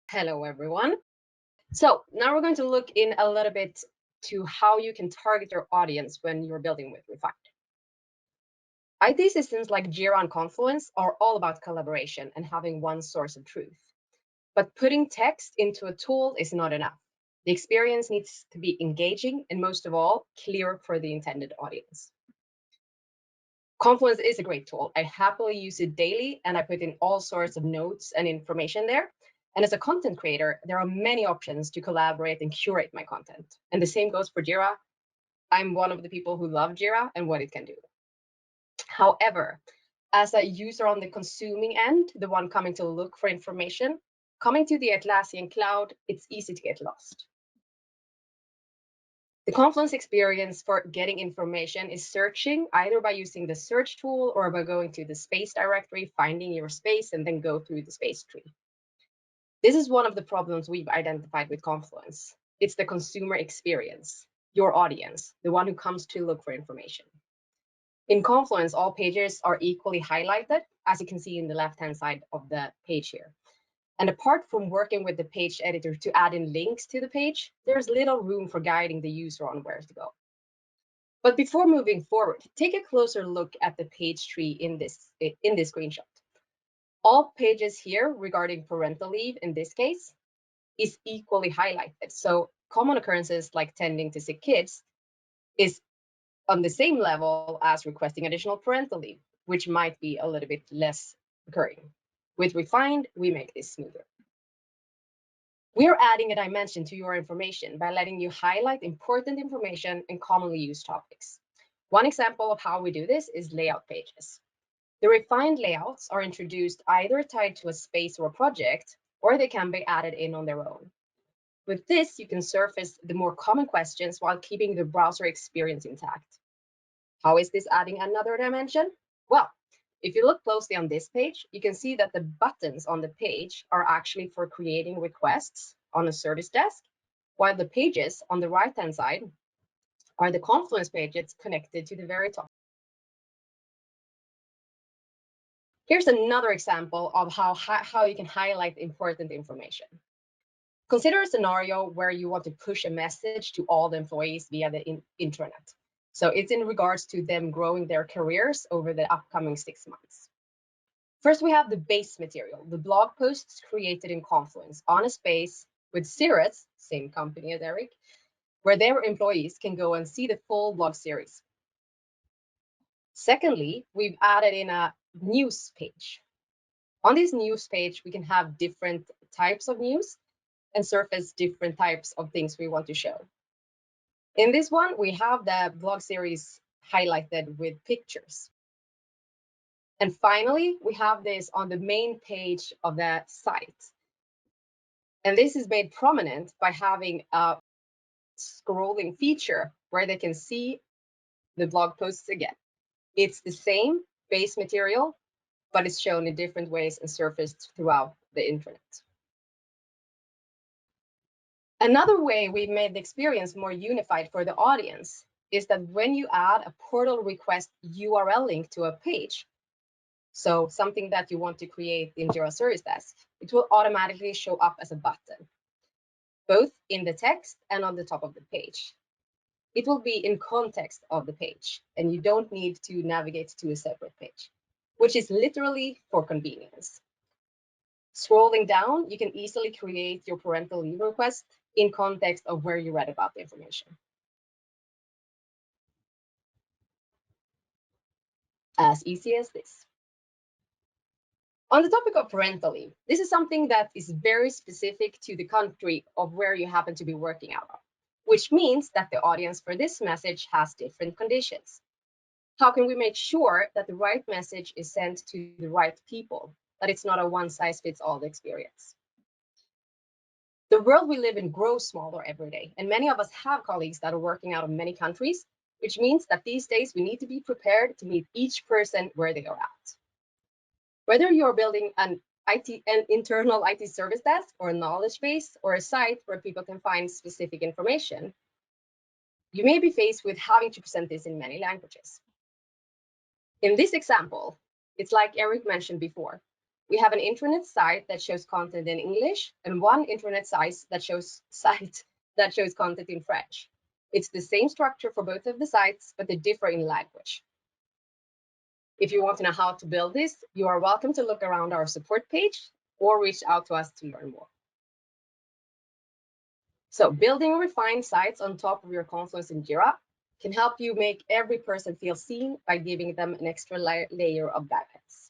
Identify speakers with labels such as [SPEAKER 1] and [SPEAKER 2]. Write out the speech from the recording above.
[SPEAKER 1] Hello, everyone. So now we're going to look in a little bit to how you can target your audience when you're building with Refined. IT systems like Jira and Confluence are all about collaboration and having one source of truth. But putting text into a tool is not enough. The experience needs to be engaging and, most of all, clear for the intended audience. Confluence is a great tool. I happily use it daily, and I put in all sorts of notes and information there. And as a content creator, there are many options to collaborate and curate my content. And the same goes for Jira. I'm one of the people who love Jira and what it can do. However, as a user on the consuming end, the one coming to look for information, coming to the Atlassian cloud, it's easy to get lost. The Confluence experience for getting information is searching either by using the search tool or by going to the space directory, finding your space, and then go through the space tree. This is one of the problems we've identified with Confluence. It's the consumer experience, your audience, the one who comes to look for information. In Confluence, all pages are equally highlighted, as you can see in the left-hand side of the page here. And apart from working with the page editor to add in links to the page, there's little room for guiding the user on where to go. But before moving forward, take a closer look at the page tree in this screenshot. All pages here regarding parental leave, in this case, is equally highlighted. So common occurrences like tending to sick kids is on the same level as requesting additional parental leave, which might be a little bit less occurring. With Refined, we make this smoother. We are adding a dimension to your information by letting you highlight important information and commonly used topics. One example of how we do this is layout pages. The refined layouts are introduced either tied to a space or a project, or they can be added in on their own. With this, you can surface the more common questions while keeping the browser experience intact. How is this adding another dimension? Well, if you look closely on this page, you can see that the buttons on the page are actually for creating requests on a service desk, while the pages on the right-hand side are the Confluence pages connected to the very top. Here's another example of how you can highlight important information. Consider a scenario where you want to push a message to all the employees via the intranet. So it's in regards to them growing their careers over the upcoming 6 months. First, we have the base material, the blog posts created in Confluence on a space with Cirrus, same company as Eric, where their employees can go and see the full blog series. Secondly, we've added in a news page. On this news page, we can have different types of news and surface different types of things we want to show. In this one, we have the blog series highlighted with pictures. And finally, we have this on the main page of the site. And this is made prominent by having a scrolling feature where they can see the blog posts again. It's the same base material, but it's shown in different ways and surfaced throughout the internet. Another way we've made the experience more unified for the audience is that when you add a portal request URL link to a page, so something that you want to create in Jira Service Desk, it will automatically show up as a button, both in the text and on the top of the page. It will be in context of the page, and you don't need to navigate to a separate page, which is literally for convenience. Scrolling down, you can easily create your parental leave request in context of where you read about the information. As easy as this. On the topic of parental leave, this is something that is very specific to the country of where you happen to be working out of, which means that the audience for this message has different conditions. How can we make sure that the right message is sent to the right people, that it's not a one-size-fits-all experience? The world we live in grows smaller every day, and many of us have colleagues that are working out of many countries, which means that these days we need to be prepared to meet each person where they are at. Whether you're building an internal IT service desk or a knowledge base or a site where people can find specific information, you may be faced with having to present this in many languages. In this example, it's like Eric mentioned before. We have an intranet site that shows content in English and one intranet site that shows content in French. It's the same structure for both of the sites, but they differ in language. If you want to know how to build this, you are welcome to look around our support page or reach out to us to learn more. So building refined sites on top of your Confluence in Jira can help you make every person feel seen by giving them an extra layer of guidance.